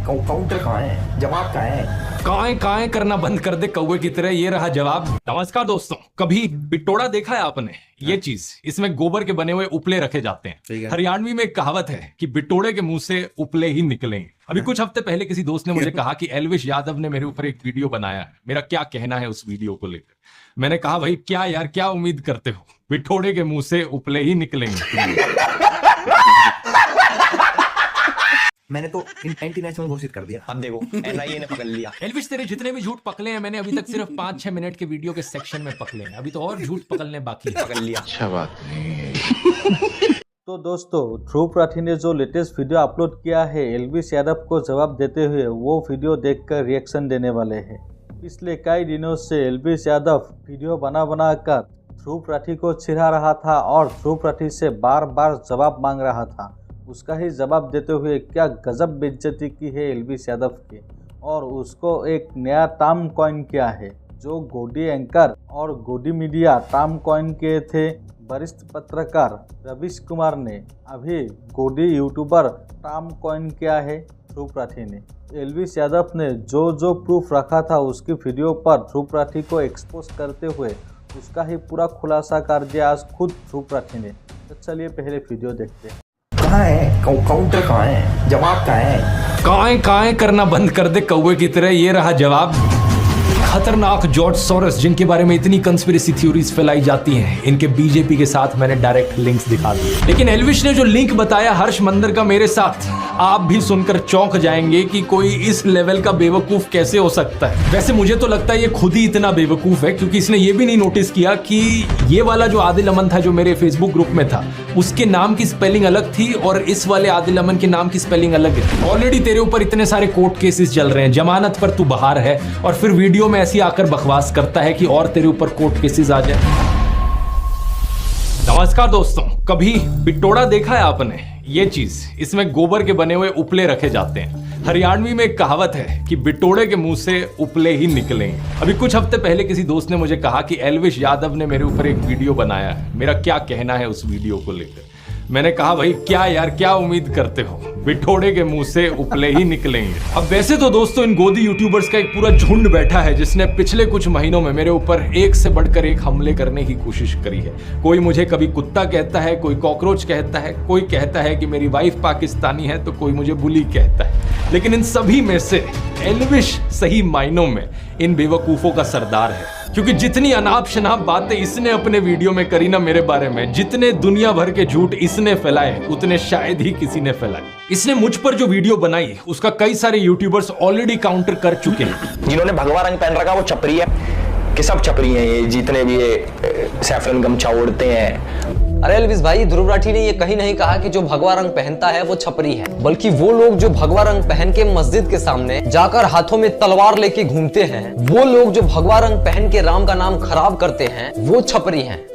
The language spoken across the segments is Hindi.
काउंटर कहाँ है? जवाब कहाँ है? काएं करना बंद कर दे कौवे की तरह, ये रहा जवाब। नमस्कार दोस्तों, कभी बिटोड़ा देखा है आपने? ये चीज, इसमें गोबर के बने हुए उपले रखे जाते हैं। हरियाणवी में एक कहावत है कि बिटोड़े के मुंह से उपले ही निकलेंगे। अभी कुछ हफ्ते पहले किसी दोस्त ने मुझे कहा कि एल्विश यादव ने मेरे ऊपर एक वीडियो बनाया है, मेरा क्या कहना है उस वीडियो को लेकर। मैंने कहा भाई क्या यार, क्या उम्मीद करते हो, बिटोड़े के मुंह से उपले ही निकलेंगे। मैंने तो एंटी नेशनल घोषित कर दिया। अब देखो एनआईए ने पकड़ लिया। एल्विश तेरे जितने भी झूठ पकड़े हैं मैंने अभी तक सिर्फ 5-6 मिनट के वीडियो के सेक्शन में पकड़े हैं, अभी तो और झूठ पकड़ने बाकी है। पकड़ लिया। अच्छा बात नहीं है। तो दोस्तों, ध्रुव राठी ने जो लेटेस्ट वीडियो अपलोड किया है एल्विश यादव को जवाब देते हुए, वो वीडियो देखकर रिएक्शन देने वाले हैं। पिछले कई दिनों से एल्विश यादव वीडियो बना कर ध्रुव राठी को चिढ़ा रहा था और ध्रुव राठी से बार बार जवाब मांग रहा था। उसका ही जवाब देते हुए क्या गजब बेइज्जती की है एल्विश यादव की, और उसको एक नया टर्म कॉइन किया है जो गोडी एंकर और गोडी मीडिया टर्म कॉइन किए थे वरिष्ठ पत्रकार रवीश कुमार ने। अभी गोडी यूट्यूबर टर्म कॉइन किया है ध्रुव राठी ने। एल्विश यादव ने जो प्रूफ रखा था उसकी वीडियो पर ध्रुव राठी को एक्सपोज करते हुए उसका ही पूरा खुलासा कर दिया आज खुद ध्रुव राठी ने। तो चलिए पहले वीडियो देखते हैं। कहाँ है? काउंटर कहाँ है? जवाब कहाँ है? काएं करना बंद कर दे कौवे की तरह, ये रहा जवाब। खतरनाक जॉर्ज सोरोस, जिनके बारे में इतनी कंस्पिरेसी थ्योरीज फैलाई जाती हैं, इनके बीजेपी के साथ मैंने डायरेक्ट लिंक्स दिखा दिए। लेकिन एल्विश ने जो लिंक बताया हर्ष मंदर का मेरे साथ, आप भी सुनकर चौंक जाएंगे कि कोई इस लेवल का बेवकूफ कैसे हो सकता है। वैसे मुझे तो लगता है ये खुद ही इतना बेवकूफ है, क्योंकि इसने ये भी नहीं नोटिस किया कि ये वाला जो आदिल अमन था जो मेरे फेसबुक ग्रुप में था, उसके नाम की स्पेलिंग अलग थी और इस वाले आदिल अमन के नाम की स्पेलिंग अलग है। ऑलरेडी तेरे ऊपर इतने सारे कोर्ट केसेस चल रहे हैं, जमानत पर तू बाहर है, और फिर वीडियो में ऐसी आकर बकवास करता है कि और तेरे ऊपर कोर्ट केसेस आ जाए। नमस्कार दोस्तों, कभी बिटोड़ा देखा है आपने? ये चीज, इसमें गोबर के बने हुए उपले रखे जाते हैं। हरियाणवी में एक कहावत है कि बिटोड़े के मुंह से उपले ही निकलेंगे। अभी कुछ हफ्ते पहले किसी दोस्त ने मुझे कहा कि एल्विश यादव ने मेरे ऊपर एक वीडियो बनाया है, मेरा क्या कहना है उस वीडियो को लेकर। मैंने कहा भाई क्या यार, क्या उम्मीद करते हो, बिटोड़े के मुंह से उपले ही निकलेंगे। अब वैसे तो दोस्तों इन गोदी यूट्यूबर्स का एक पूरा झुंड बैठा है जिसने पिछले कुछ महीनों में मेरे ऊपर एक से बढ़कर एक हमले करने की कोशिश करी है। कोई मुझे कभी कुत्ता कहता है, कोई कॉकरोच कहता है, कोई कहता है कि मेरी वाइफ पाकिस्तानी है, तो कोई मुझे बुली कहता है। लेकिन इन सभी में से एल्विश सही मायनों में इन बेवकूफों का सरदार है, क्योंकि जितनी अनाप शनाप बातें इसने अपने वीडियो में करी ना मेरे बारे में, जितने दुनिया भर के झूठ इसने फैलाए, उतने शायद ही किसी ने फैलाए। इसने मुझ पर जो वीडियो बनाई उसका कई सारे यूट्यूबर्स ऑलरेडी काउंटर कर चुके हैं। जिन्होंने भगवा रंग पहन रखा वो छपरी है कि सब छपरी हैं, ये जितने भी ये सैफरन गमछा ओढ़ते हैं। अरे एल्विश भाई, ध्रुव राठी ने ये कहीं नहीं कहा कि जो भगवा रंग पहनता है वो छपरी है, बल्कि वो लोग जो भगवा रंग पहन के मस्जिद के सामने जाकर हाथों में तलवार लेके घूमते हैं, वो लोग जो भगवा रंग पहन के राम का नाम खराब करते हैं, वो छपरी हैं।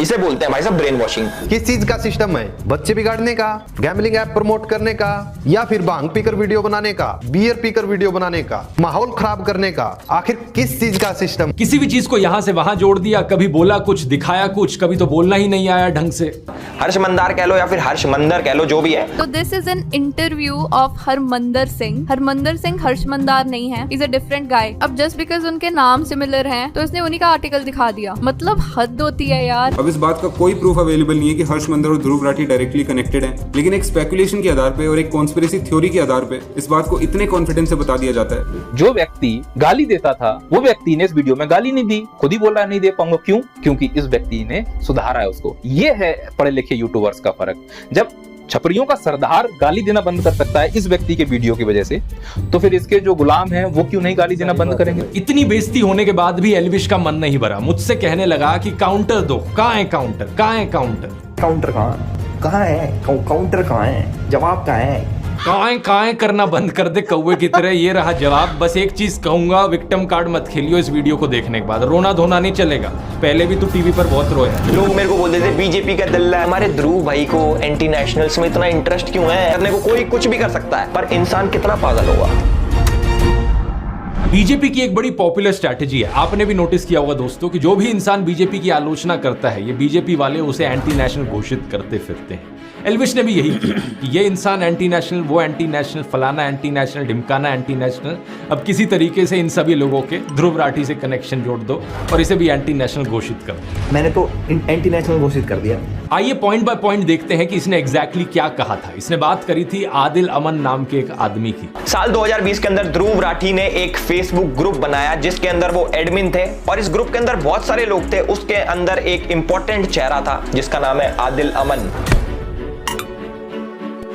इसे बोलते हैं भाई साहब ब्रेन वॉशिंग। किस चीज का सिस्टम है? बच्चे बिगाड़ने का, गैम्बलिंग ऐप प्रमोट करने का, या फिर भांग पीकर वीडियो बनाने का, बियर पीकर वीडियो बनाने का, माहौल खराब करने का? आखिर किस चीज का सिस्टम? किसी भी चीज को यहां से वहां जोड़ दिया, कभी बोला कुछ, दिखाया कुछ, कभी तो बोलना ही नहीं आया ढंग से। हर्ष मंदार कह लो या फिर हर्ष मंदर कह लो, जो भी है। तो this is an interview of Harmandar Singh. Harmandar Singh Harsh Mandar नहीं है, इज अ डिफरेंट गाय। अब जस्ट बिकॉज उनके नाम सिमिलर हैं तो इसने उन्हीं का आर्टिकल दिखा दिया, मतलब हद होती है यार। अब इस बात का कोई प्रूफ अवेलेबल नहीं है कि हर्ष मंदर और ध्रुव राठी डायरेक्टली कनेक्टेड हैं, लेकिन एक स्पेकुलेशन के आधार पे और एक कॉन्स्पिरेसी थ्योरी के आधार पे इस बात को इतने कॉन्फिडेंस से बता दिया जाता है। जो व्यक्ति गाली देता था वो व्यक्ति ने इस वीडियो में गाली नहीं दी, खुद ही बोल रहा है नहीं दे पाऊंगा। क्यों? क्योंकि इस व्यक्ति ने सुधारा है उसको। ये है पढ़े लिखे यूट्यूबर्स का फर्क। जब छपरियों का सरदार गाली देना बंद कर सकता है इस व्यक्ति के वीडियो की वजह से, तो फिर इसके जो गुलाम हैं वो क्यों नहीं गाली देना बंद करेंगे? इतनी बेइज्जती होने के बाद भी एल्विश का मन नहीं भरा, मुझसे कहने लगा कि काउंटर दो। कहाँ है काउंटर? कहाँ है काउंटर? काउंटर कहाँ है? काउंटर कहाँ है? जवाब कहाँ है? काएं करना बंद कर दे कौवे की तरह, ये रहा जवाब। बस एक चीज कहूंगा, विक्टिम कार्ड मत खेलियो इस वीडियो को देखने के बाद, रोना धोना नहीं चलेगा। पहले भी तू टीवी पर बहुत रोया। लोग मेरे को बोलते थे बीजेपी का दल्ला है। हमारे ध्रुव भाई को एंटी नेशनल्स में इतना इंटरेस्ट क्यों है? करने को कोई कुछ भी कर सकता है, पर इंसान कितना पागल होगा। बीजेपी की एक बड़ी पॉपुलर स्ट्रैटेजी है, आपने भी नोटिस किया होगा दोस्तों, कि जो भी इंसान बीजेपी की आलोचना करता है, ये बीजेपी वाले उसे एंटी नेशनल घोषित करते फिरते हैं। एल्विश ने भी यही किया कि ये इंसान एंटी नेशनल, वो एंटी नेशनल, फलाना एंटी नेशनल, ढिमकाना एंटी नेशनल। अब किसी तरीके से इन सभी लोगों के ध्रुव राठी से कनेक्शन जोड़ दो और इसे भी एंटी नेशनल घोषित कर दो। मैंने तो एंटी नेशनल घोषित कर दिया। आइए पॉइंट बाय पॉइंट देखते हैं कि इसने एग्जैक्टली क्या कहा था। इसने बात करी थी आदिल अमन नाम के एक आदमी की। साल 2020 के अंदर ध्रुव राठी ने एक फेसबुक ग्रुप बनाया जिसके अंदर वो एडमिन थे और इस ग्रुप के अंदर बहुत सारे लोग थे। उसके अंदर एक इंपॉर्टेंट चेहरा था जिसका नाम है आदिल अमन।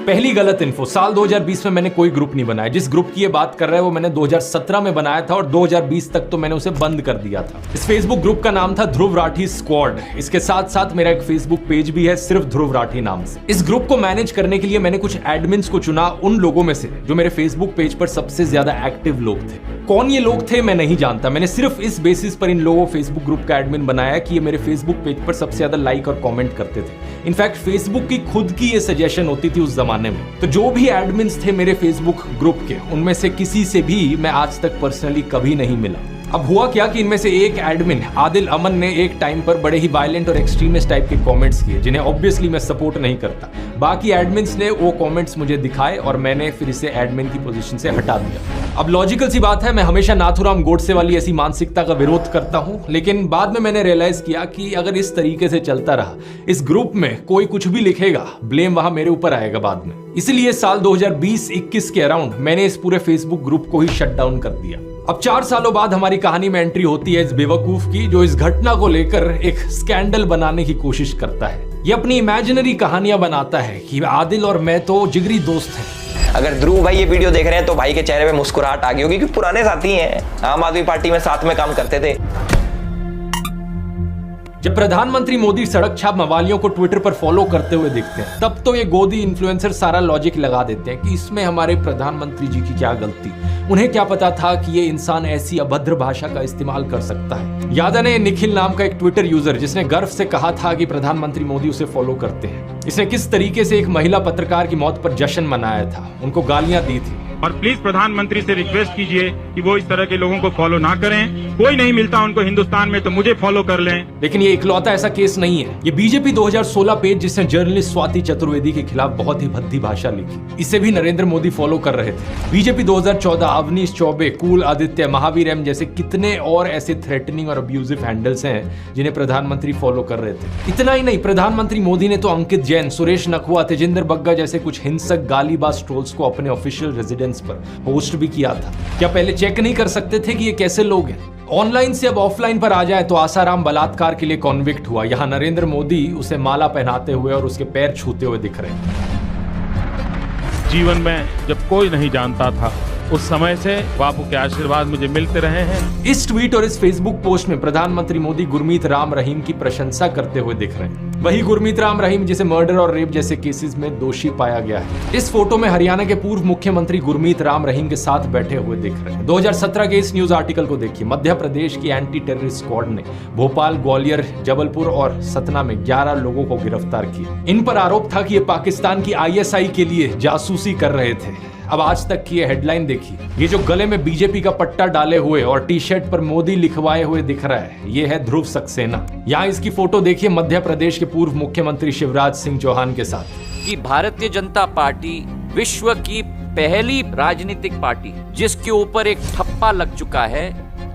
पहली गलत इन्फो, साल 2020 में मैंने कोई ग्रुप नहीं बनाया। जिस ग्रुप की ये बात कर रहा है वो मैंने 2017 में बनाया था और 2020 तक तो मैंने उसे बंद कर दिया था। इस फेसबुक ग्रुप का नाम था ध्रुव राठी स्क्वाड। इसके साथ साथ मेरा एक फेसबुक पेज भी है सिर्फ ध्रुव राठी नाम से। इस ग्रुप को मैनेज करने के लिए मैंने कुछ एडमिन्स को चुना, उन लोगों में से जो मेरे फेसबुक पेज पर सबसे ज्यादा एक्टिव लोग थे। कौन ये लोग थे मैं नहीं जानता, मैंने सिर्फ इस बेसिस पर इन लोगों फेसबुक ग्रुप का एडमिन बनाया कि ये मेरे फेसबुक पेज पर सबसे ज्यादा लाइक और कमेंट करते थे। इनफैक्ट फेसबुक की खुद की ये सजेशन होती थी उस जमाने में। तो जो भी एडमिन्स थे मेरे फेसबुक ग्रुप के, उनमें से किसी से भी मैं आज तक पर्सनली कभी नहीं मिला। अब हुआ क्या कि इनमें से एक एडमिन आदिल अमन ने एक टाइम पर बड़े ही वायलेंट और एक्सट्रीमिस्ट टाइप के कमेंट्स किए जिन्हें ऑब्वियसली मैं सपोर्ट नहीं करता। बाकी एडमिन्स ने वो कमेंट्स मुझे दिखाए और मैंने फिर इसे एडमिन की पोजीशन से हटा दिया। अब लॉजिकल सी बात है, मैं हमेशा नाथुराम गोडसे वाली ऐसी मानसिकता का विरोध करता हूं, लेकिन बाद में मैंने रियलाइज किया कि अगर इस तरीके से चलता रहा, इस ग्रुप में कोई कुछ भी लिखेगा, ब्लेम वहां मेरे ऊपर आएगा बाद में। इसलिए साल 2020-21 के अराउंड मैंने इस पूरे फेसबुक ग्रुप को ही शट डाउन कर दिया। अब 4 सालों बाद हमारी कहानी में एंट्री होती है इस बेवकूफ की जो इस घटना को लेकर एक स्कैंडल बनाने की कोशिश करता है। ये अपनी इमेजिनरी कहानियां बनाता है कि आदिल और मैं तो जिगरी दोस्त हैं। अगर ध्रुव भाई ये वीडियो देख रहे हैं तो भाई के चेहरे पे मुस्कुराहट आ गई होगी क्योंकि पुराने साथी हैं, आम आदमी पार्टी में साथ में काम करते थे। जब प्रधानमंत्री मोदी सड़क छाप मवालियों को ट्विटर पर फॉलो करते हुए दिखते हैं तब तो ये गोदी इन्फ्लुएंसर सारा लॉजिक लगा देते हैं कि इसमें हमारे प्रधानमंत्री जी की क्या गलती। उन्हें क्या पता था कि ये इंसान ऐसी अभद्र भाषा का इस्तेमाल कर सकता है। याद है निखिल नाम का एक ट्विटर यूजर जिसने गर्व से कहा था कि प्रधानमंत्री मोदी उसे फॉलो करते हैं। इसने किस तरीके से एक महिला पत्रकार की मौत पर जश्न मनाया था, उनको गालियां दी थी। और प्लीज प्रधानमंत्री से रिक्वेस्ट कीजिए कि वो इस तरह के लोगों को फॉलो ना करें। कोई नहीं मिलता उनको हिंदुस्तान में तो मुझे फॉलो कर लें। लेकिन ये इकलौता ऐसा केस नहीं है। ये बीजेपी 2016 पेज जिसने जर्नलिस्ट स्वाति चतुर्वेदी के खिलाफ बहुत ही भद्दी भाषा लिखी, इसे भी नरेंद्र मोदी फॉलो कर रहे थे। बीजेपी 2014 अवनीश चौबे, कुल आदित्य, महावीर एम जैसे कितने और ऐसे थ्रेटनिंग और अब्यूजिव हैंडल्स हैं जिन्हें प्रधानमंत्री फॉलो कर रहे थे। इतना ही नहीं, प्रधानमंत्री मोदी ने तो अंकित जैन, सुरेश नखवा, तेजिंदर बग्गा जैसे कुछ हिंसक गालीबाज ट्रोल्स को अपने ऑफिशियल रेजिडेंस पर होस्ट भी किया था। क्या पहले चेक नहीं कर सकते थे कि ये कैसे लोग हैं? ऑनलाइन से अब ऑफलाइन पर आ जाए तो आसाराम बलात्कार के लिए कॉन्विक्ट हुआ, यहां नरेंद्र मोदी उसे माला पहनाते हुए और उसके पैर छूते हुए दिख रहे हैं। जीवन में जब कोई नहीं जानता था उस समय से बापू के आशीर्वाद मुझे मिलते रहे हैं। इस ट्वीट और इस फेसबुक पोस्ट में प्रधानमंत्री मोदी गुरमीत राम रहीम की प्रशंसा करते हुए दिख रहे हैं। वही गुरमीत राम रहीम जिसे मर्डर और रेप जैसे केसेस में दोषी पाया गया है। इस फोटो में हरियाणा के पूर्व मुख्यमंत्री गुरमीत राम रहीम के साथ बैठे हुए दिख रहे हैं। 2017 के इस न्यूज आर्टिकल को देखिए। मध्य प्रदेश की एंटी टेररिस्ट स्क्वाड ने भोपाल, ग्वालियर, जबलपुर और सतना में 11 लोगों को गिरफ्तार किया। इन पर आरोप था कि ये पाकिस्तान की ISI के लिए जासूसी कर रहे थे। अब आज तक की ये हेडलाइन देखिए। ये जो गले में बीजेपी का पट्टा डाले हुए और टी शर्ट पर मोदी लिखवाए हुए दिख रहा है, ये है ध्रुव सक्सेना। यहाँ इसकी फोटो देखिए मध्य प्रदेश के पूर्व मुख्यमंत्री शिवराज सिंह चौहान के साथ। कि भारतीय जनता पार्टी विश्व की पहली राजनीतिक पार्टी जिसके ऊपर एक ठप्पा लग चुका है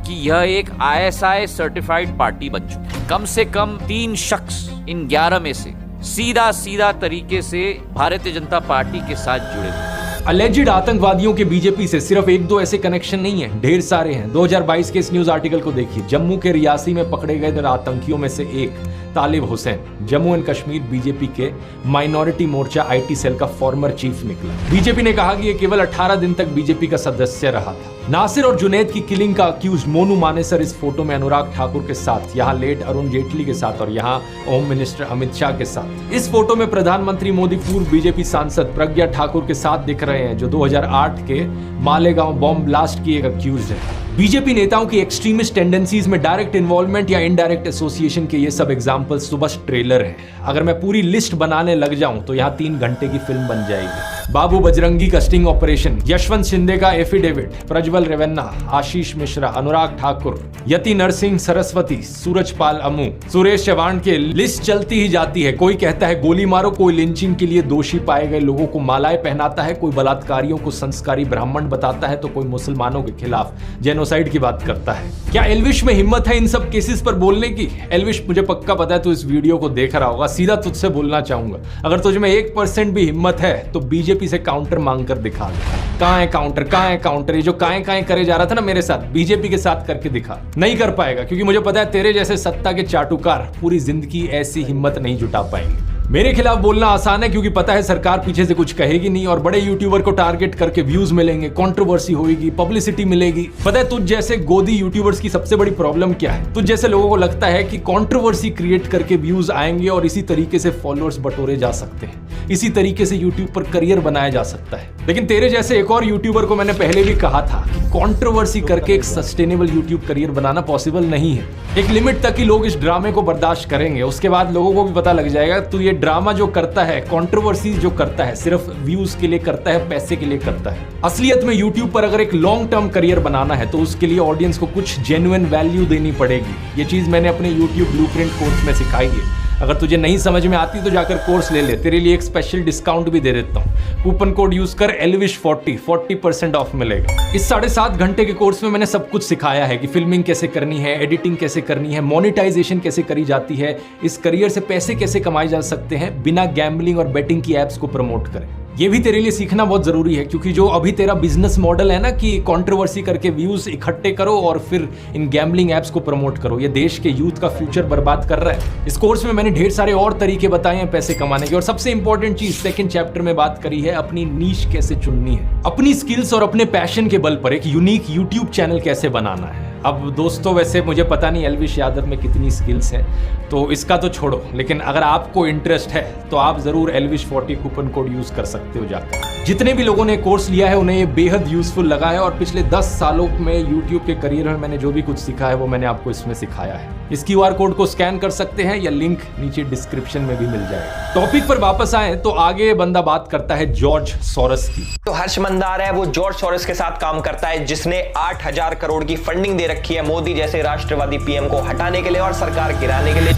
कि यह एक ISI सर्टिफाइड पार्टी बन चुकी है। कम से कम 3 शख्स इन 11 में से सीधा तरीके से भारतीय जनता पार्टी के साथ जुड़े हुए। अलेजिड आतंकवादियों के बीजेपी से सिर्फ 1-2 ऐसे कनेक्शन नहीं है, ढेर सारे हैं। 2022 के इस न्यूज आर्टिकल को देखिए। जम्मू के रियासी में पकड़े गए आतंकियों में से एक तालिब हुसैन जम्मू एंड कश्मीर बीजेपी के माइनॉरिटी मोर्चा IT सेल का फॉर्मर चीफ निकला। बीजेपी ने कहा कि यह केवल 18 दिन तक बीजेपी का सदस्य रहा था। नासिर और जुनैद की किलिंग का अक्यूज मोनू मानेसर इस फोटो में अनुराग ठाकुर के साथ, यहाँ लेट अरुण जेटली के साथ और यहाँ होम मिनिस्टर अमित शाह के साथ। इस फोटो में प्रधानमंत्री मोदी पूर्व बीजेपी सांसद प्रज्ञा ठाकुर के साथ दिख रहे हैं जो 2008 के मालेगांव बॉम्ब ब्लास्ट की एक अक्यूज है। बीजेपी नेताओं की एक्सट्रीमिस्ट टेंडेंसीज में डायरेक्ट इन्वॉल्वमेंट या इनडायरेक्ट एसोसिएशन के ये सब एग्जांपल्स तो बस ट्रेलर हैं। अगर मैं पूरी लिस्ट बनाने लग जाऊं तो यहाँ 3 घंटे की फिल्म बन जाएगी। बाबू बजरंगी का स्टिंग ऑपरेशन, यशवंत शिंदे का एफिडेविट, प्रज्वल रेवन्ना, आशीष मिश्रा, अनुराग ठाकुर, यति नरसिंह सरस्वती, सूरजपाल अमू, सुरेश चौहान के लिस्ट चलती ही जाती है। कोई कहता है गोली मारो, कोई लिंचिंग के लिए दोषी पाए गए लोगों को मालाएं पहनाता है, कोई बलात्कारियों को संस्कारी ब्राह्मण बताता है, तो कोई मुसलमानों के खिलाफ जेनोसाइड की बात करता है। क्या एल्विश में हिम्मत है इन सब केसेस पर बोलने की? एल्विश, मुझे पक्का पता है तू इस वीडियो को देख रहा होगा, सीधा तुझसे बोलना चाहूंगा, अगर तुझे में 1% भी हिम्मत है तो बीजेपी से काउंटर मांग कर दिखा दे। कहां है काउंटर, कहां है काउंटर? ये जो काएं करे जा रहा था ना मेरे साथ, बीजेपी के साथ करके दिखा। नहीं कर पाएगा, क्योंकि मुझे पता है तेरे जैसे सत्ता के चाटुकार पूरी जिंदगी ऐसी हिम्मत नहीं जुटा पाएंगे। मेरे खिलाफ बोलना आसान है, क्योंकि पता है सरकार पीछे से कुछ कहेगी नहीं और बड़े यूट्यूबर को टारगेट करके व्यूज मिलेंगे, कंट्रोवर्सी होगी, पब्लिसिटी मिलेगी। पता है तुझ जैसे गोदी यूट्यूबर्स की सबसे बड़ी प्रॉब्लम क्या है? तुझ जैसे लोगों को लगता है कि कंट्रोवर्सी क्रिएट करके व्यूज आएंगे और इसी तरीके से फॉलोअर्स बटोरे जा सकते हैं, इसी तरीके से यूट्यूब पर करियर बनाया जा सकता है। लेकिन तेरे जैसे एक और यूट्यूबर को मैंने पहले भी कहा था कि कंट्रोवर्सी करके एक सस्टेनेबल यूट्यूब करियर बनाना पॉसिबल नहीं है। एक लिमिट तक ही लोग इस ड्रामे को बर्दाश्त करेंगे, उसके बाद लोगों को भी पता लग जाएगा तू ये ड्रामा जो करता है, कंट्रोवर्सी जो करता है, सिर्फ व्यूज के लिए करता है, पैसे के लिए करता है। असलियत में यूट्यूब पर अगर एक लॉन्ग टर्म करियर बनाना है तो उसके लिए ऑडियंस को कुछ जेन्युइन वैल्यू देनी पड़ेगी। ये चीज मैंने अपने यूट्यूब ब्लूप्रिंट कोर्स में सिखाई है। अगर तुझे नहीं समझ में आती तो जाकर कोर्स ले ले, तेरे लिए एक स्पेशल डिस्काउंट भी दे देता हूँ। कूपन कोड यूज कर ELVISH40 40% ऑफ मिलेगा। इस 7.5 घंटे के कोर्स में मैंने सब कुछ सिखाया है कि फिल्मिंग कैसे करनी है, एडिटिंग कैसे करनी है, मोनेटाइजेशन कैसे करी जाती है, इस करियर से पैसे कैसे कमाए जा सकते हैं बिना गैम्बलिंग और बेटिंग की एप्स को प्रमोट करें। ये भी तेरे लिए सीखना बहुत जरूरी है, क्योंकि जो अभी तेरा बिजनेस मॉडल है ना कि कंट्रोवर्सी करके व्यूज इकट्ठे करो और फिर इन गैम्बलिंग एप्स को प्रमोट करो, ये देश के यूथ का फ्यूचर बर्बाद कर रहा है। इस कोर्स में मैंने ढेर सारे और तरीके बताए हैं पैसे कमाने के, और सबसे इंपॉर्टेंट चीज सेकंड चैप्टर में बात करी है अपनी नीश कैसे चुननी है, अपनी स्किल्स और अपने पैशन के बल पर एक यूनिक यूट्यूब चैनल कैसे बनाना है। अब दोस्तों वैसे मुझे पता नहीं एल्विश यादव में कितनी स्किल्स हैं, तो इसका तो छोड़ो, लेकिन अगर आपको इंटरेस्ट है तो आप जरूर ELVISH40 कूपन कोड यूज कर सकते हो जाकर। जितने भी लोगों ने कोर्स लिया है उन्हें ये बेहद यूजफुल लगा है, और पिछले 10 सालों में यूट्यूब के करियर में मैंने जो भी कुछ सीखा है वो मैंने आपको इसमें सिखाया है। इस QR कोड को स्कैन कर सकते हैं या लिंक नीचे डिस्क्रिप्शन में भी मिल जाएगा। टॉपिक पर वापस आए तो आगे बंदा बात करता है जॉर्ज सोरस की। तो हर्ष मंदार है वो जॉर्ज सोरस के साथ काम करता है, जिसने 8,000 करोड़ की फंडिंग दे रखी है मोदी जैसे राष्ट्रवादी पीएम को हटाने के लिए और सरकार गिराने के लिए।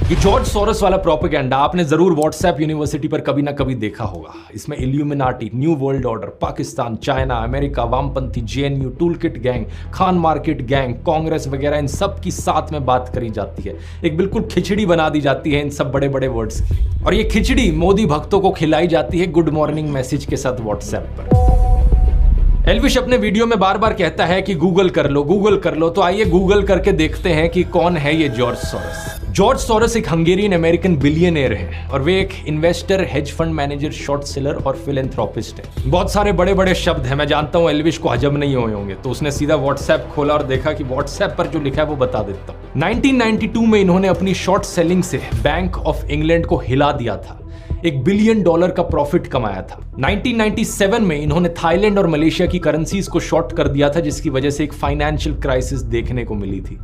ये जॉर्ज सोरस वाला प्रोपेगेंडा आपने जरूर व्हाट्सएप यूनिवर्सिटी पर कभी ना कभी देखा होगा। इसमें illuminati, new world order, Pakistan, China, America, वामपंथी, JNU, toolkit gang, Khan market gang, Congress वगैरह इन सब की साथ में बात करी जाती है। एक बिल्कुल खिचड़ी बना दी जाती है इन सब बड़े बड़े वर्ड्स की, और ये खिचड़ी मोदी भक्तों को खिलाई जाती है गुड मॉर्निंग मैसेज के साथ व्हाट्सएप पर। एल्विश अपने वीडियो में बार बार कहता है कि गूगल कर लो, गूगल कर लो, तो आइए गूगल करके देखते हैं कि कौन है ये जॉर्ज सोरस। जॉर्ज सोरस एक हंगेरियन अमेरिकन बिलियनियर है, और वे एक investor, hedge fund manager, short seller और फिलेंथ्रोपिस्ट है। बहुत सारे बड़े बड़े शब्द हैं, मैं जानता हूं एल्विश को हजम नहीं हुए होंगे, तो उसने सीधा व्हाट्सएप खोला और देखा कि व्हाट्सएप पर जो लिखा है वो बता देता हूं। 1992 में इन्होंने अपनी शॉर्ट सेलिंग से बैंक ऑफ इंग्लैंड को हिला दिया था, $1 बिलियन का प्रॉफिट कमाया था। 1997 में इन्होंने थाईलैंड और मलेशिया की करेंसीज को शॉर्ट कर दिया था, जिसकी वजह से एक फाइनेंशियल क्राइसिस देखने को मिली थी।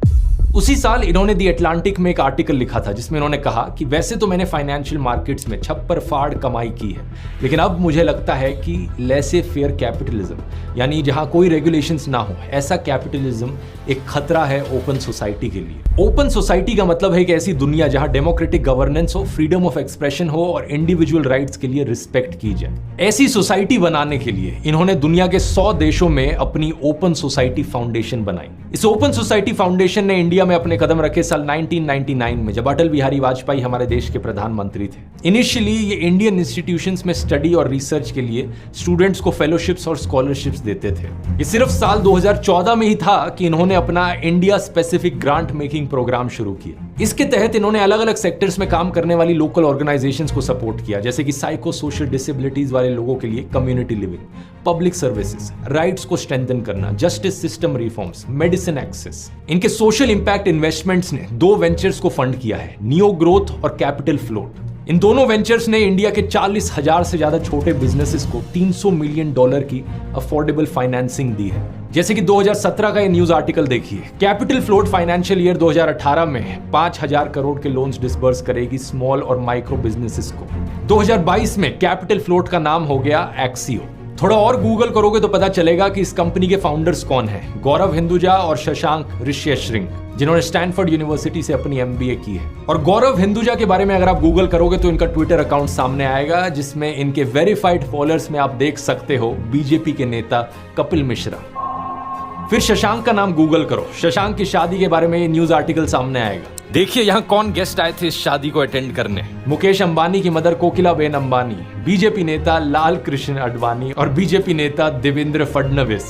उसी साल इन्होंने दी अटलांटिक में एक आर्टिकल लिखा था जिसमें इन्होंने कहा कि वैसे तो मैंने फाइनेंशियल मार्केट्स में छप्पर फाड़ कमाई की है, लेकिन अब मुझे लगता है कि लेसे फेयर कैपिटलिज्म, यानी जहां कोई रेगुलेशंस ना हो, ऐसा कैपिटलिज्म एक खतरा है ओपन सोसाइटी के लिए। ओपन सोसाइटी का मतलब है एक ऐसी दुनिया जहां डेमोक्रेटिक गवर्नेंस हो, फ्रीडम ऑफ एक्सप्रेशन हो और इंडिविजुअल राइट्स के लिए रिस्पेक्ट की जाए। ऐसी सोसाइटी बनाने के लिए इन्होंने दुनिया के 100 देशों में अपनी ओपन सोसाइटी फाउंडेशन बनाई। इस ओपन सोसाइटी फाउंडेशन ने इंडिया में अपने कदम रखे साल 1999 में, जब अटल बिहारी वाजपेयी हमारे देश के प्रधानमंत्री थे। इनिशियली ये इंडियन इंस्टीट्यूशंस में स्टडी और रिसर्च के लिए स्टूडेंट्स को फेलोशिप्स और स्कॉलरशिप्स देते थे। ये सिर्फ साल 2014 में ही था कि इन्होंने अपना India specific grant making program शुरू किया। इसके तहत इन्होंने अलग अलग सेक्टर्स में काम करने वाली लोकल ऑर्गेनाइजेशंस को सपोर्ट किया, जैसे कि साइको सोशल डिसेबिलिटीज वाले लोगों के लिए community living, public services, rights को स्ट्रेंथन करना, justice system reforms, medicine access. इनके सोशल इंपैक्ट इन्वेस्टमेंट्स ने 2 वेंचर्स को फंड किया है, नियो ग्रोथ और कैपिटल फ्लोट। इन दोनों वेंचर्स ने इंडिया के 40,000 से ज्यादा छोटे बिजनेसेस को $300 मिलियन की अफोर्डेबल फाइनेंसिंग दी है। जैसे कि 2017 का ये न्यूज आर्टिकल देखिए, कैपिटल फ्लोट फाइनेंशियल ईयर 2018 में 5,000 करोड़ के लोन्स डिसबर्स करेगी स्मॉल और माइक्रो बिजनेसेस को। 2022 में कैपिटल फ्लोट का नाम हो गया एक्सियो। थोड़ा और गूगल करोगे तो पता चलेगा कि इस कंपनी के फाउंडर्स कौन हैं। गौरव हिंदुजा और शशांक ऋष्यशृंग, जिन्होंने स्टैनफोर्ड यूनिवर्सिटी से अपनी MBA की है। और गौरव हिंदुजा के बारे में अगर आप गूगल करोगे तो इनका ट्विटर अकाउंट सामने आएगा, जिसमें इनके वेरीफाइड फॉलोअर्स में आप देख सकते हो बीजेपी के नेता कपिल मिश्रा। फिर शशांक का नाम गूगल करो, शशांक की शादी के बारे में ये न्यूज आर्टिकल सामने आएगा। देखिए यहाँ कौन गेस्ट आए थे इस शादी को अटेंड करने। मुकेश अंबानी की मदर कोकिलाबेन अंबानी, बीजेपी नेता लाल कृष्ण आडवाणी और बीजेपी नेता देवेंद्र फडणवीस।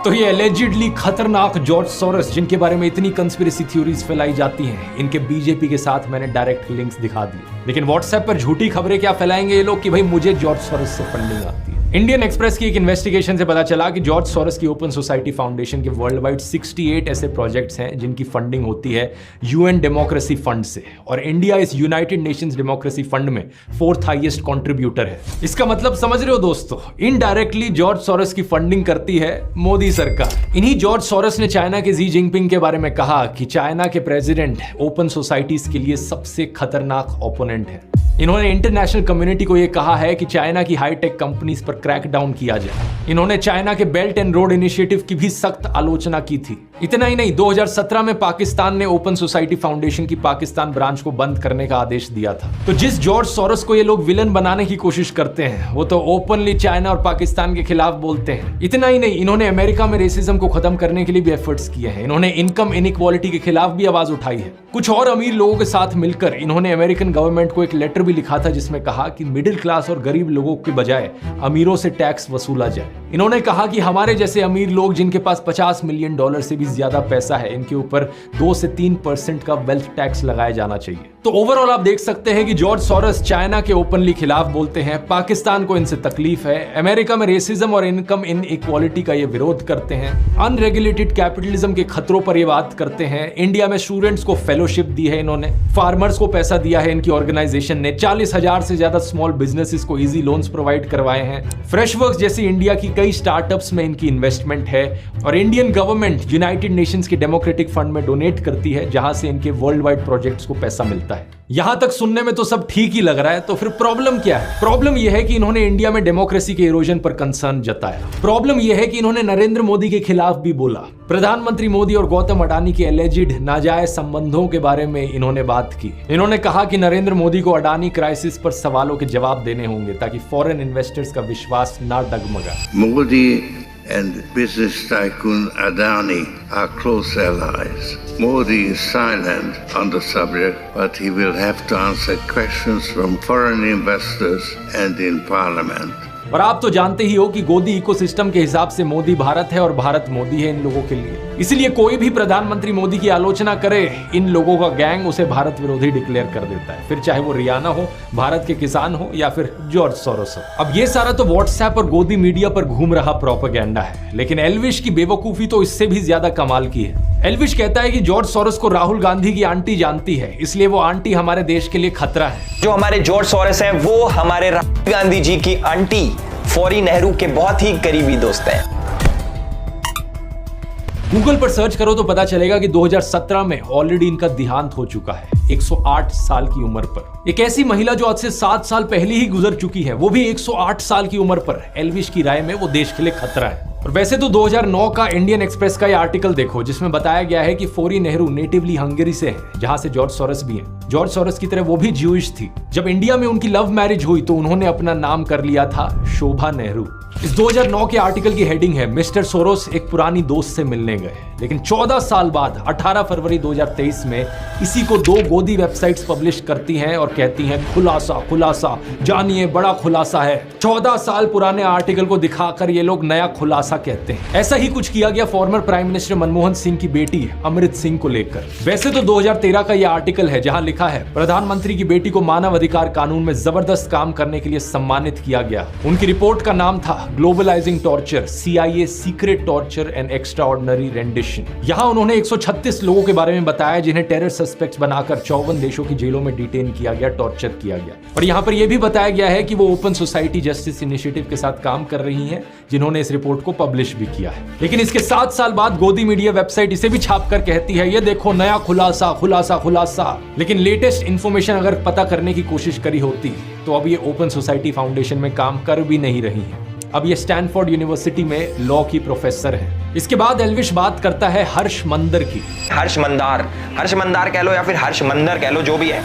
तो ये एलिजिडली खतरनाक जॉर्ज सोरोस, जिनके बारे में इतनी कंस्पिरेसी थ्योरीज फैलाई जाती हैं, इनके बीजेपी के साथ मैंने डायरेक्ट लिंक्स दिखा दिए। लेकिन व्हाट्सएप पर झूठी खबरें क्या फैलाएंगे ये लोग कि भाई मुझे जॉर्ज सोरोस से फंडिंग आती है। इंडियन एक्सप्रेस की एक इन्वेस्टिगेशन से पता चला कि जॉर्ज सोरोस की ओपन सोसाइटी फाउंडेशन के वर्ल्ड वाइड 68 ऐसे प्रोजेक्ट्स हैं जिनकी फंडिंग होती है UN डेमोक्रेसी फंड से, और इंडिया इस यूनाइटेड नेशंस डेमोक्रेसी फंड में 4th हाईएस्ट कंट्रीब्यूटर है। इसका मतलब समझ रहे हो दोस्तों, इनडायरेक्टली जॉर्ज सोरोस की फंडिंग करती है मोदी सरकार। इन्हीं जॉर्ज सोरोस ने चाइना के जी जिनपिंग के बारे में कहा कि चाइना के प्रेसिडेंट ओपन सोसाइटीज के लिए सबसे खतरनाक ओपोनेंट है। इन्होंने इंटरनेशनल कम्युनिटी को यह कहा है कि चाइना की हाईटेक कंपनीज पर क्रैकडाउन किया जाए। इन्होंने चाइना के बेल्ट एंड रोड इनिशिएटिव की भी सख्त आलोचना की थी। इतना ही नहीं, 2017 में पाकिस्तान ने ओपन सोसाइटी फाउंडेशन की पाकिस्तान ब्रांच को बंद करने का आदेश दिया था। तो जिस जॉर्ज सोरोस को ये लोग विलन बनाने की कोशिश करते हैं, वो तो ओपनली चाइना और पाकिस्तान के खिलाफ बोलते हैं। इतना ही नहीं, इन्होंने अमेरिका में रेसिज्म को खत्म करने के लिए भी एफर्ट्स किए हैं। इन्होंने इनकम इनइक्वालिटी के खिलाफ भी आवाज उठाई है। कुछ और अमीर लोगों के साथ मिलकर इन्होंने अमेरिकन गवर्नमेंट को एक लेटर भी लिखा था, जिसमें कहा कि मिडिल क्लास और गरीब लोगों के बजाय अमीरों से टैक्स वसूला जाए। इन्होंने कहा कि हमारे जैसे अमीर लोग जिनके पास $50 मिलियन से भी ज्यादा पैसा है, इनके ऊपर 2 से 3% का वेल्थ टैक्स लगाया जाना चाहिए। तो ओवरऑल आप देख सकते हैं कि जॉर्ज सोरोस चाइना के ओपनली खिलाफ बोलते हैं, पाकिस्तान को इनसे तकलीफ है, अमेरिका में रेसिज्म और इनकम इनइक्वालिटी का ये विरोध करते हैं, अनरेगुलेटेड कैपिटलिज्म के खतरों पर ये बात करते हैं। इंडिया में स्टूडेंट्स को फेलोशिप दी है इन्होंने, फार्मर्स को पैसा दिया है इनकी ऑर्गेनाइजेशन ने, 40,000 से ज्यादा स्मॉल बिजनेसेस को इजी लोन्स प्रोवाइड करवाए हैं। फ्रेशवर्क्स जैसी इंडिया की कई स्टार्टअप्स में इनकी इन्वेस्टमेंट है, और इंडियन गवर्नमेंट यूनाइटेड नेशंस के डेमोक्रेटिक फंड में डोनेट करती है, जहां से इनके वर्ल्ड वाइड प्रोजेक्ट्स को पैसा मिलता है। यहां तक सुनने में तो सब ठीक ही लग रहा है, तो फिर प्रॉब्लम क्या है? प्रॉब्लम यह है कि इन्होंने इंडिया में डेमोक्रेसी के इरोजन पर कंसर्न जताया। प्रॉब्लम यह है कि इन्होंने नरेंद्र मोदी के खिलाफ भी बोला। प्रधानमंत्री मोदी और गौतम अडानी के एलिजिड नाजायज संबंधों के बारे में इन्होंने बात की। इन्होंने कहा कि नरेंद्र मोदी को अडानी क्राइसिस पर सवालों के जवाब देने होंगे ताकि फॉरेन इन्वेस्टर्स का विश्वास ना डगमगाए। Modi and business tycoon Adani are close allies. Modi is silent on the subject, but he will have to answer questions from foreign investors and in parliament. और आप तो जानते ही हो कि गोदी इकोसिस्टम के हिसाब से मोदी भारत है और भारत मोदी है इन लोगों के लिए। इसलिए कोई भी प्रधानमंत्री मोदी की आलोचना करे, इन लोगों का गैंग उसे भारत विरोधी डिक्लेयर कर देता है, फिर चाहे वो रियाना हो, भारत के किसान हो या फिर जॉर्ज सोरोस हो। अब ये सारा तो व्हाट्सएप और गोदी मीडिया पर घूम रहा प्रोपेगेंडा है, लेकिन एल्विश की बेवकूफी तो इससे भी ज्यादा कमाल की है। एल्विश कहता है कि जॉर्ज सोरोस को राहुल गांधी की आंटी जानती है, इसलिए वो आंटी हमारे देश के लिए खतरा है। जो हमारे जॉर्ज सोरोस हैं वो हमारे राहुल गांधी जी की आंटी फौरी नेहरू के बहुत ही करीबी दोस्त हैं। गूगल पर सर्च करो तो पता चलेगा कि 2017 में ऑलरेडी इनका देहांत हो चुका है, 108 साल की उम्र पर। एक ऐसी महिला जो आज से 7 साल पहले ही गुजर चुकी है, वो भी 108 साल की उम्र पर। एल्विश की राय में वो देश के लिए खतरा है। और वैसे तो 2009 का इंडियन एक्सप्रेस का ये आर्टिकल देखो, जिसमें बताया गया है कि फौरी नेहरू नेटिवली हंगरी से है, जहां से जॉर्ज सोरोस भी हैं। जॉर्ज सोरोस की तरह वो भी ज्यूइश थी। जब इंडिया में उनकी लव मैरिज हुई तो उन्होंने अपना नाम कर लिया था शोभा नेहरू। इस 2009 के आर्टिकल की हेडिंग है, मिस्टर सोरोस एक पुरानी दोस्त से मिलने गए। लेकिन 14 साल बाद 18 फरवरी 2023 में इसी को 2 गोदी वेबसाइट्स पब्लिश करती हैं और कहती हैं खुलासा खुलासा, जानिए बड़ा खुलासा है। 14 साल पुराने आर्टिकल को दिखाकर ये लोग नया खुलासा कहते हैं। ऐसा ही कुछ किया गया farmer prime minister Manmohan Singh की बेटी अमृत सिंह को लेकर। वैसे तो 2013 का यह आर्टिकल है जहां लिखा है, प्रधानमंत्री की बेटी को मानव अधिकार कानून में जबरदस्त काम करने के लिए सम्मानित किया गया। उनकी रिपोर्ट का नाम था globalising torture, CIA secret torture and extraordinary rendition. यहाँ उन्होंने 136 लोगों के बारे में बताया जिन्हें टेरर सस्पेक्ट्स बनाकर 54 देशों की जेलों में डिटेन किया गया, टॉर्चर किया गया। और यहाँ पर यह भी बताया गया है कि वो ओपन सोसाइटी जस्टिस इनिशिएटिव के साथ काम कर रही हैं, जिन्होंने इस रिपोर्ट को पब्लिश भी किया है। लेकिन इसके 7 साल बाद गोदी मीडिया वेबसाइट इसे भी छापकर कहती है ये देखो नया खुलासा खुलासा खुलासा। लेकिन लेटेस्ट इंफॉर्मेशन अगर पता करने की कोशिश करी होती तो अब ये ओपन सोसाइटी फाउंडेशन में काम कर भी नहीं रही है। अब ये स्टैनफोर्ड यूनिवर्सिटी में लॉ की प्रोफेसर है। इसके बाद एल्विश बात करता है हर्ष मंदर की। हर्ष मंदार कह लो या फिर हर्ष मंदर कह लो, जो भी है।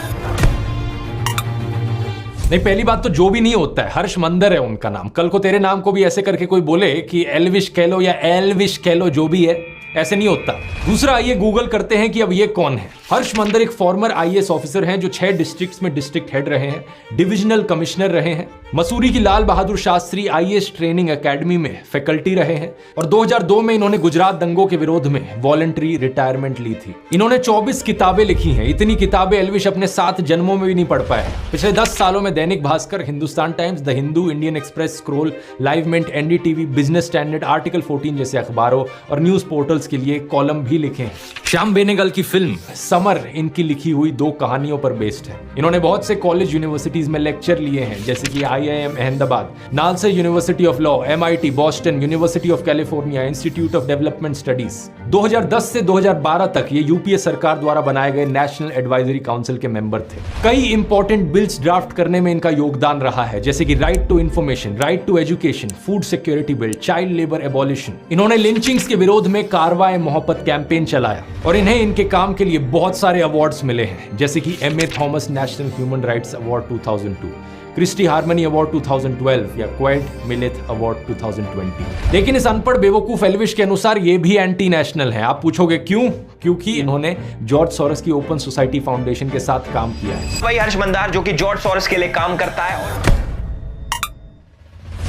नहीं, पहली बात तो जो भी नहीं होता है, हर्ष मंदर है उनका नाम। कल को तेरे नाम को भी ऐसे करके कोई बोले कि एल्विश कह लो या एल्विश कह लो, जो भी है, ऐसे नहीं होता। दूसरा आइए गूगल करते हैं कि अब ये कौन है। हर्ष मंदर एक फॉर्मर IAS ऑफिसर हैं जो 6 डिस्ट्रिक्ट्स में डिस्ट्रिक्ट हेड रहे हैं, डिविजनल कमिश्नर रहे हैं, मसूरी की Lal Bahadur Shastri IAS training academy में फैकल्टी रहे हैं और 2002 में इन्होंने गुजरात दंगों के विरोध में वॉलंटरी रिटायरमेंट ली थी। इन्होंने 24 किताबें लिखी हैं। इतनी किताबें एल्विश अपने 7 जन्मों में भी नहीं पढ़ पाए। पिछले 10 सालों में Dainik Bhaskar, Hindustan Times, the Hindu, Indian Express, Scroll, Live Mint, NDTV, Business Standard, article 14 जैसे अखबारों और न्यूज पोर्टल्स के लिए कॉलम भी लिखे हैं। श्याम बेनेगल की फिल्म समर इनकी लिखी हुई 2 कहानियों पर बेस्ड है। इन्होंने बहुत से कॉलेज यूनिवर्सिटीज में लेक्चर लिए हैं, जैसे कि IIM Ahmedabad, NALSA university of law, MIT, Boston, university of California, institute of development studies. 2010 से 2012 तक ये UPA सरकार द्वारा बनाए गए नेशनल एडवाइजरी काउंसिल के मेंबर थे। कई इंपॉर्टेंट बिल्स ड्राफ्ट करने में इनका योगदान रहा है, जैसे कि right to information, right to education, food security bill, child labour abolition. इन्होंने लिंचिंग्स के विरोध में कारवाए मोहब्बत कैंपेन चलाया और इन्हें इनके काम के लिए बहुत सारे अवार्ड्स मिले हैं, जैसे कि MA Thomas national human rights award 2002, Christy harmony award 2012 या क्वाइट मिलेथ अवार्ड 2020। लेकिन इस अनपढ़ बेवकूफ एल्विश के अनुसार ये भी एंटी नेशनल है। आप पूछोगे क्यों? क्योंकि इन्होंने जॉर्ज सोरोस की ओपन सोसाइटी फाउंडेशन के साथ काम किया है। वही हर्ष मंदार जो कि जॉर्ज सोरोस के लिए काम करता है।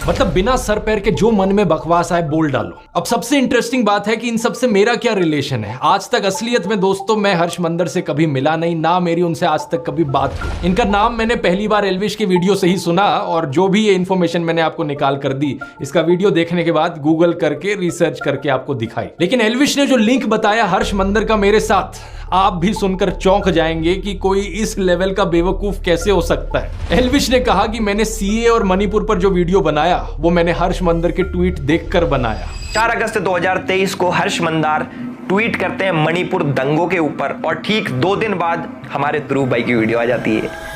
मतलब बिना सर पैर के जो मन में बकवास आए बोल डालो। अब सबसे इंटरेस्टिंग बात है कि इन सबसे मेरा क्या रिलेशन है। आज तक असलियत में दोस्तों मैं हर्ष मंदर से कभी मिला नहीं, ना मेरी उनसे आज तक कभी बात हुई। इनका नाम मैंने पहली बार एल्विश के वीडियो से ही सुना और जो भी ये इन्फॉर्मेशन मैंने आपको निकाल कर दी, इसका वीडियो देखने के बाद गूगल करके रिसर्च करके आपको दिखाई। लेकिन एल्विश ने जो लिंक बताया हर्ष मंदर का मेरे साथ, आप भी सुनकर चौंक जाएंगे कि कोई इस लेवल का बेवकूफ कैसे हो सकता है। एल्विश ने कहा कि मैंने CA और मणिपुर पर जो वीडियो बनाया वो मैंने हर्ष मंदर के ट्वीट देखकर बनाया। 4 अगस्त 2023 को हर्ष मंदार ट्वीट करते हैं मणिपुर दंगों के ऊपर और ठीक 2 दिन बाद हमारे ध्रुव भाई की वीडियो आ जाती है।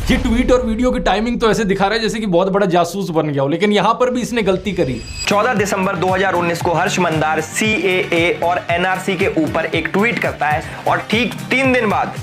ये ट्वीट और वीडियो की टाइमिंग तो ऐसे दिखा रहा है जैसे कि बहुत बड़ा जासूस बन गया हो, लेकिन यहां पर भी इसने गलती करी। 14 दिसंबर 2019 को हर्ष मंदार CAA और NRC के ऊपर एक ट्वीट करता है और ठीक 3 दिन बाद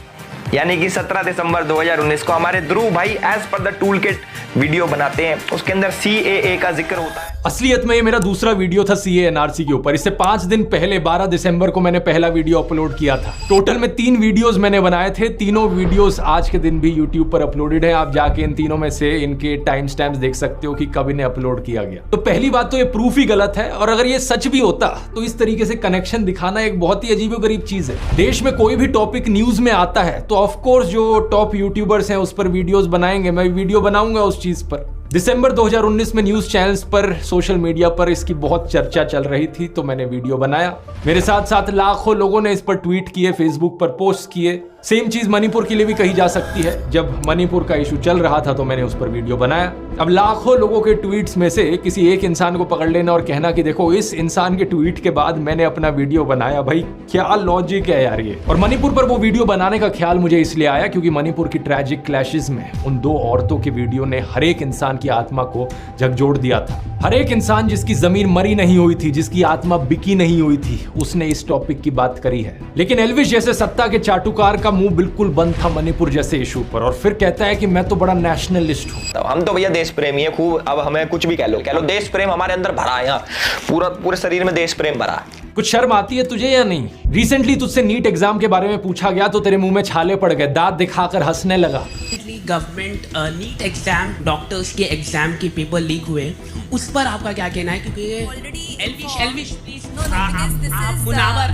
यानी कि 17 दिसंबर 2019 को हमारे ध्रुव भाई as per the tool kit video बनाते हैं। उसके अंदर CAA का जिक्र होता है। असलियत में ये मेरा दूसरा वीडियो था CA NRC के ऊपर। इससे 5 दिन पहले 12 दिसंबर को मैंने पहला वीडियो अपलोड किया था। टोटल में 3 वीडियोस मैंने बनाए थे। तीनों वीडियोस आज के दिन भी YouTube पर अपलोडेड है। आप जाके इन तीनों में से इनके टाइम स्टैम्प्स देख सकते हो कि कब इन्हें अपलोड किया गया। तो पहली बात तो ये प्रूफ ही गलत है, और अगर ये सच भी होता तो इस तरीके से कनेक्शन दिखाना एक बहुत ही अजीबोगरीब चीज है। देश में कोई भी टॉपिक न्यूज में आता है तो ऑफकोर्स जो टॉप यूट्यूबर्स हैं उस पर वीडियोस बनाएंगे, मैं वीडियो बनाऊंगा उस चीज पर। दिसंबर 2019 में न्यूज चैनल्स पर, सोशल मीडिया पर इसकी बहुत चर्चा चल रही थी तो मैंने वीडियो बनाया। मेरे साथ साथ लाखों लोगों ने इस पर ट्वीट किए, फेसबुक पर पोस्ट किए। सेम चीज मणिपुर के लिए भी कही जा सकती है। जब मणिपुर का इशू चल रहा था तो मैंने उस पर वीडियो बनाया। अब लाखों लोगों के ट्वीट्स में से किसी एक इंसान को पकड़ लेना और कहना कि देखो इस इंसान के ट्वीट के बाद मैंने अपना वीडियो बनाया, भाई क्या लॉजिक है यार ये। और मणिपुर पर वो वीडियो बनाने का ख्याल मुझे इसलिए आया क्योंकि मणिपुर की ट्रैजिक क्लैशेस में उन 2 औरतों के वीडियो ने हर एक इंसान की आत्मा को झकझोर दिया था। हर एक इंसान जिसकी जमीन मरी नहीं हुई थी, जिसकी आत्मा बिकी नहीं हुई थी, उसने इस टॉपिक की बात करी है। लेकिन एल्विश जैसे सत्ता के चाटुकार का मुंह बिल्कुल बंद था मणिपुर जैसे इशू पर, और फिर कहता है कि मैं तो बड़ा नेशनलिस्ट हूं। तो हम तो भैया देश प्रेमी है खूब। अब हमें कुछ भी कह लो देश प्रेम हमारे अंदर भरा है। यहाँ पूरे शरीर में देश प्रेम भरा है। कुछ शर्म आती है तुझे या नहीं? रिसेंटली तुझसे नीट एग्जाम के बारे में पूछा गया तो तेरे मुंह में छाले पड़ गए, दांत दिखाकर हंसने लगा। गवर्नमेंट नीट एग्जाम, डॉक्टर्स के एग्जाम के पेपर लीक हुए, उस पर आपका क्या कहना है? क्योंकि ऑलरेडी एल्विश प्लीज मुनावर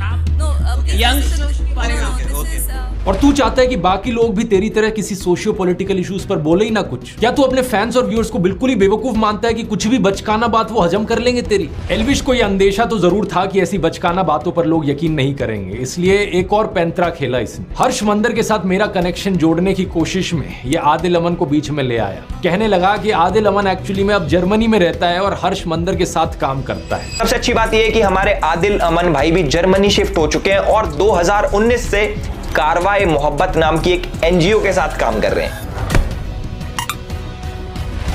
और तू चाहता है कि बाकी लोग भी तेरी तरह किसी सोशियो पॉलिटिकल इश्यूज पर बोले ही ना कुछ? क्या तू अपने फैंस और व्यूअर्स को बिल्कुल ही बेवकूफ मानता है कि कुछ भी बचकाना बात वो हजम कर लेंगे तेरी? एल्विश को यह अंदेशा तो जरूर था कि ऐसी बचकाना बातों पर लोग यकीन नहीं करेंगे, इसलिए एक और पैंतरा खेला इसने। हर्ष मंदर के साथ मेरा कनेक्शन जोड़ने की कोशिश में ये आदिल अमन को बीच में ले आया। कहने लगा कि आदिल अमन एक्चुअली में अब जर्मनी में रहता है और हर्ष मंदर के साथ काम करता है। सबसे अच्छी बात यह है कि हमारे आदिल अमन भाई भी जर्मनी शिफ्ट हो चुके हैं और 2019 से कारवाए मोहब्बत नाम की एक एनजीओ के साथ काम कर रहे हैं।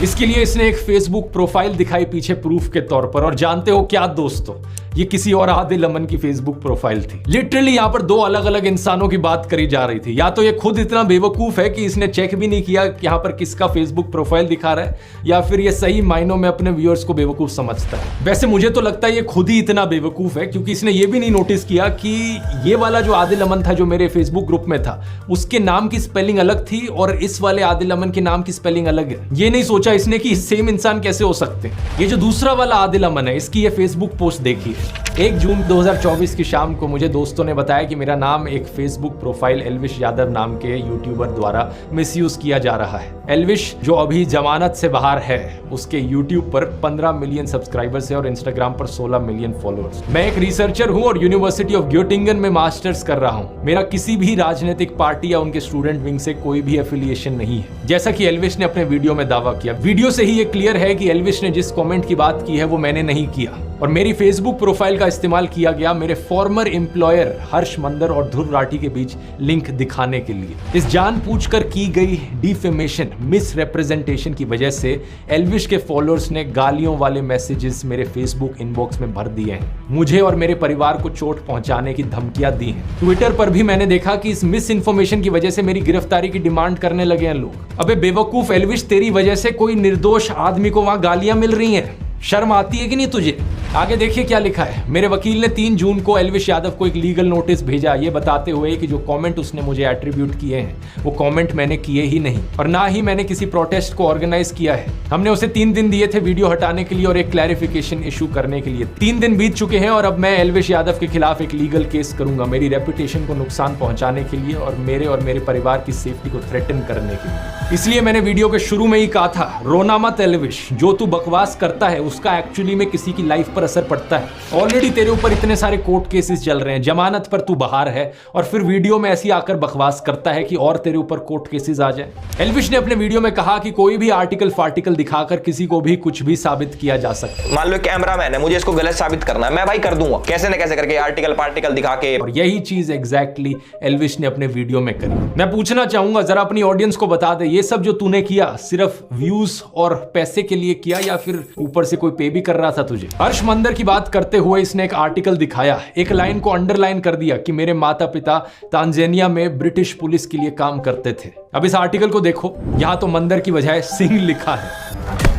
इसके लिए इसने एक फेसबुक प्रोफाइल दिखाई पीछे प्रूफ के तौर पर, और जानते हो क्या दोस्तों, ये किसी और आदिल अमन की फेसबुक प्रोफाइल थी। लिटरली यहाँ पर दो अलग अलग इंसानों की बात करी जा रही थी। या तो ये खुद इतना बेवकूफ है कि इसने चेक भी नहीं किया कि यहाँ पर किसका फेसबुक प्रोफाइल दिखा रहा है, या फिर ये सही मायनों में अपने व्यूअर्स को बेवकूफ समझता है। वैसे मुझे तो लगता है ये खुद ही इतना बेवकूफ है, क्योंकि इसने ये भी नहीं नोटिस किया कि ये वाला जो आदिल अमन था जो मेरे फेसबुक ग्रुप में था, उसके नाम की स्पेलिंग अलग थी और इस वाले आदिल अमन के नाम की स्पेलिंग अलग है। ये नहीं सोचा इसने कि सेम इंसान कैसे हो सकते हैं। ये जो दूसरा वाला आदिल अमन है, इसकी ये फेसबुक पोस्ट देखी है। 1 जून 2024 की शाम को मुझे दोस्तों ने बताया कि मेरा नाम एक फेसबुक प्रोफाइल एल्विश यादव नाम के यूट्यूबर द्वारा मिसयूज किया जा रहा है। एल्विश जो अभी जमानत से बाहर है, उसके यूट्यूब पर 15 मिलियन सब्सक्राइबर्स है और इंस्टाग्राम पर 16 मिलियन फॉलोअर्स। मैं एक रिसर्चर हूं और यूनिवर्सिटी ऑफ ग्योटिंगन में मास्टर्स कर रहा हूं। मेरा किसी भी राजनीतिक पार्टी या उनके स्टूडेंट विंग से कोई भी एफिलिएशन नहीं है, जैसा कि एल्विश ने अपने वीडियो में दावा किया। वीडियो से ही ये क्लियर है कि एल्विश ने जिस कमेंट की बात की है वो मैंने नहीं किया, और मेरी फेसबुक प्रोफाइल का इस्तेमाल किया गया मेरे फॉर्मर एम्प्लॉयर हर्ष मंदर और ध्रुव राठी के बीच लिंक दिखाने के लिए। इस जानबूझकर की गई डिफेमेशन, मिस रिप्रेजेंटेशन की वजह से एल्विश के फॉलोअर्स ने गालियों वाले मैसेजेस मेरे फेसबुक इनबॉक्स में भर दिए हैं। मुझे और मेरे परिवार को चोट पहुंचाने की धमकियां दी हैं। ट्विटर पर भी मैंने देखा कि इस मिस इन्फॉर्मेशन की वजह से मेरी गिरफ्तारी की डिमांड करने लगे हैं लोग। अबे बेवकूफ एल्विश, तेरी वजह से कोई निर्दोष आदमी को वहां गालियां मिल रही हैं। शर्म आती है कि नहीं तुझे? आगे देखिए क्या लिखा है। मेरे वकील ने 3 जून को एल्विश यादव को एक लीगल नोटिस भेजा, ये बताते हुए कि जो कमेंट उसने मुझे एट्रीब्यूट किए हैं वो कमेंट मैंने किए ही नहीं, और ना ही मैंने किसी प्रोटेस्ट को ऑर्गेनाइज किया है। हमने उसे 3 दिन दिए थे वीडियो हटाने के लिए और एक क्लैरिफिकेशन इशू करने के लिए। 3 दिन बीत चुके हैं और अब मैं एल्विश यादव के खिलाफ एक लीगल केस करूंगा, मेरी रेपुटेशन को नुकसान पहुंचाने के लिए और मेरे परिवार की सेफ्टी को थ्रेटन करने के लिए। इसलिए मैंने वीडियो के शुरू में ही कहा था, रोना मत एल्विश, जो तू बकवास करता है उसका एक्चुअली में किसी की लाइफ पर असर पड़ता है। ऑलरेडी तेरे ऊपर इतने सारे कोर्ट केसेस चल रहे हैं, जमानत पर तू बाहर है, और फिर वीडियो में ऐसी आकर बकवास करता है कि और तेरे ऊपर कोर्ट केसेस आ जाए। एल्विश ने अपने वीडियो में कहा कि कोई भी आर्टिकल फार्टिकल दिखाकर किसी को भी कुछ भी साबित किया जा सकता है। मान लो कैमरामैन है, मुझे इसको गलत साबित करना है, मैं भाई कर दूंगा कैसे न कैसे करके आर्टिकल पार्टिकल दिखा के। और यही चीज एग्जैक्टली एल्विश ने अपने वीडियो में करी। मैं पूछना चाहूंगा, जरा अपनी ऑडियंस को बता दे, ये सब जो तूने किया सिर्फ व्यूज और पैसे के लिए किया या फिर ऊपर से कोई पे भी कर रहा था तुझे? हर्ष मंदर की बात करते हुए इसने एक आर्टिकल दिखाया, एक लाइन को अंडरलाइन कर दिया कि मेरे माता पिता तांजानिया में ब्रिटिश पुलिस के लिए काम करते थे। अब इस आर्टिकल को देखो, यहां तो मंदर की बजाय सिंह लिखा है।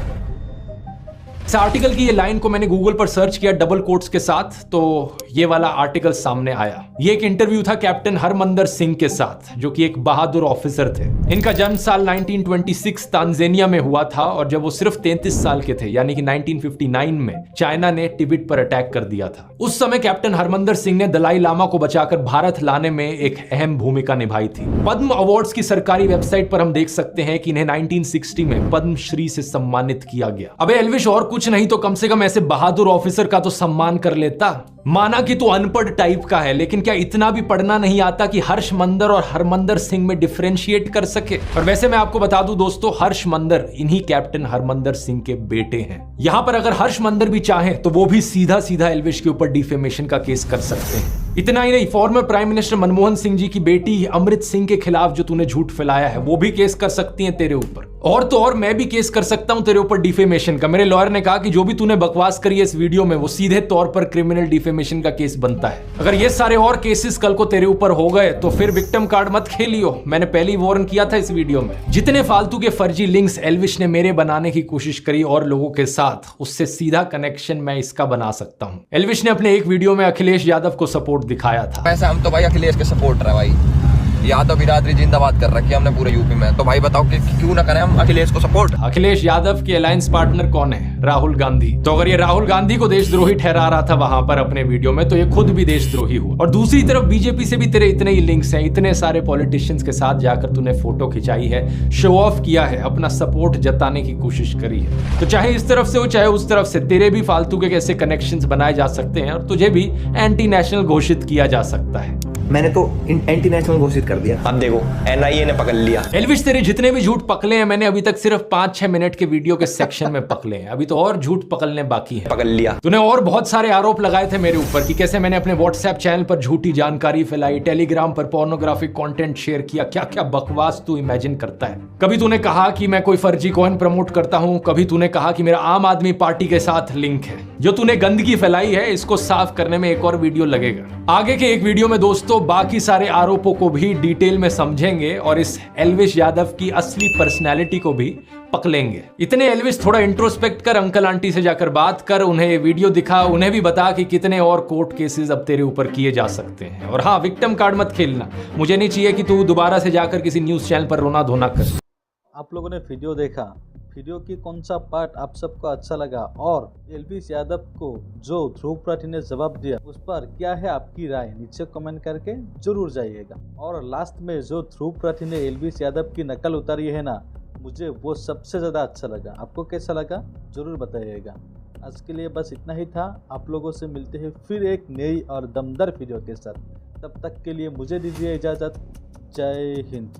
इस आर्टिकल की ये लाइन को मैंने गूगल पर सर्च किया डबल कोट्स के साथ, तो ये वाला आर्टिकल सामने आया। ये एक इंटरव्यू था कैप्टन हरमंदर सिंह के साथ, जो कि एक बहादुर ऑफिसर थे। इनका जन्म साल 1926 तांजानिया में हुआ था, और जब वो सिर्फ 33 साल के थे, यानी कि 1959 में चाइना ने तिब्बत पर अटैक कर दिया था। उस समय कैप्टन हरमंदर सिंह ने दलाई लामा को बचाकर भारत लाने में एक अहम भूमिका निभाई थी। पद्म अवार्ड्स की सरकारी वेबसाइट पर हम देख सकते हैं कि इन्हें 1960 में पद्मश्री से सम्मानित किया गया। अबे एल्विश, और कुछ नहीं तो कम से कम ऐसे बहादुर ऑफिसर का तो सम्मान कर लेता। माना कि तू अनपढ़ टाइप का है, लेकिन क्या इतना भी पढ़ना नहीं आता कि हर्ष मंदर और हरमंदर सिंह में डिफरेंशिएट कर सके? और वैसे मैं आपको बता दूं दोस्तों, हर्ष मंदर इन्हीं कैप्टन हरमंदर सिंह के बेटे हैं। यहां पर अगर हर्ष मंदर भी चाहें तो वो भी सीधा सीधा एल्विश के ऊपर डिफेमेशन का केस कर सकते हैं। इतना ही नहीं, former prime minister Manmohan Singh ji की बेटी अमृत सिंह के खिलाफ जो तूने झूठ फैलाया है, वो भी केस कर सकती हैं तेरे ऊपर। और तो और मैं भी केस कर सकता हूं तेरे ऊपर डिफेमेशन का। मेरे लॉयर ने कहा कि जो भी तूने बकवास करी है इस वीडियो में, वो सीधे तौर पर क्रिमिनल डिफेमेशन का केस बनता है। अगर ये सारे और केसेस कल को तेरे ऊपर हो गए तो फिर विक्टिम कार्ड मत खेलियो। मैंने पहले ही वार्न किया था इस वीडियो में। जितने फालतू के फर्जी लिंक्स एल्विश ने मेरे बनाने की कोशिश करी और लोगों के साथ, उससे सीधा कनेक्शन मैं इसका बना सकता हूं। एल्विश ने अपने एक वीडियो में अखिलेश यादव को सपोर्ट दिखाया था। वैसे हम तो भाई अखिलेश के सपोर्टर है भाई। यादव बिरादरी जिंदाबाद कर रखी है हमने पूरे यूपी में। तो भाई बताओ कि क्यों ना करें हम अखिलेश को सपोर्ट। अखिलेश यादव के अलायंस पार्टनर कौन है? राहुल गांधी। तो अगर ये राहुल गांधी को देशद्रोही ठहरा रहा था वहां पर अपने वीडियो में, तो ये खुद भी देशद्रोही हुआ। और दूसरी तरफ बीजेपी से भी तेरे इतने ही लिंक्स हैं, इतने सारे पॉलिटिशियंस के साथ जाकर तूने फोटो खिंचाई है, शो ऑफ किया है, अपना सपोर्ट जताने की कोशिश करी है। तो चाहे इस तरफ से हो चाहे उस तरफ से, तेरे भी फालतू के कैसे कनेक्शंस बनाए जा सकते हैं और तुझे भी एंटी नेशनल घोषित किया जा सकता है। मैंने तो एंटी नेशनल घोषित कर दिया। अब देखो NIA ने पकड़ लिया। एल्विश तेरे जितने भी झूठ पकड़े हैं मैंने अभी तक सिर्फ 5-6 मिनट के वीडियो के सेक्शन में पकड़े हैं, अभी तो और झूठ पकड़ने बाकी है। पकड़ लिया। तूने और बहुत सारे आरोप लगाए थे मेरे ऊपर कि कैसे मैंने अपने व्हाट्सएप चैनल पर झूठी जानकारी फैलाई, टेलीग्राम पर पोर्नोग्राफिक कंटेंट शेयर किया, क्या क्या बकवास तू इमेजिन करता है। कभी तूने कहा कि मैं कोई फर्जी कॉइन प्रमोट करता हूं, कभी तूने कहा कि मेरा आम आदमी पार्टी के साथ लिंक है। जो तूने गंदगी फैलाई है इसको साफ करने में एक और वीडियो लगेगा। आगे के एक वीडियो में दोस्तों बाकी सारे आरोपों को भी डिटेल में समझेंगे और इस एल्विश यादव की असली पर्सनैलिटी को भी पकड़ेंगे। इतने एल्विश थोड़ा इंट्रोस्पेक्ट कर, अंकल आंटी से जाकर बात कर, उन्हें ये वीडियो दिखा, उन्हें भी बता कि कितने और कोर्ट केसेस अब तेरे ऊपर किए जा सकते हैं। और हाँ, विक्टिम कार्ड मत खेलना, मुझे नहीं चाहिए कि तू दोबारा से जाकर किसी न्यूज चैनल पर रोना धोना कर। आप लोगों ने वीडियो देखा, वीडियो की कौन सा पार्ट आप सबको अच्छा लगा और एल्विश यादव को जो ध्रुव राठी ने जवाब दिया उस पर क्या है आपकी राय, नीचे कमेंट करके जरूर जाइएगा। और लास्ट में जो ध्रुव राठी ने एल्विश यादव की नकल उतारी है ना, मुझे वो सबसे ज़्यादा अच्छा लगा। आपको कैसा लगा जरूर बताइएगा। आज के लिए बस इतना ही था। आप लोगों से मिलते हैं फिर एक नई और दमदार वीडियो के साथ। तब तक के लिए मुझे दीजिए इजाज़त। जय हिंद।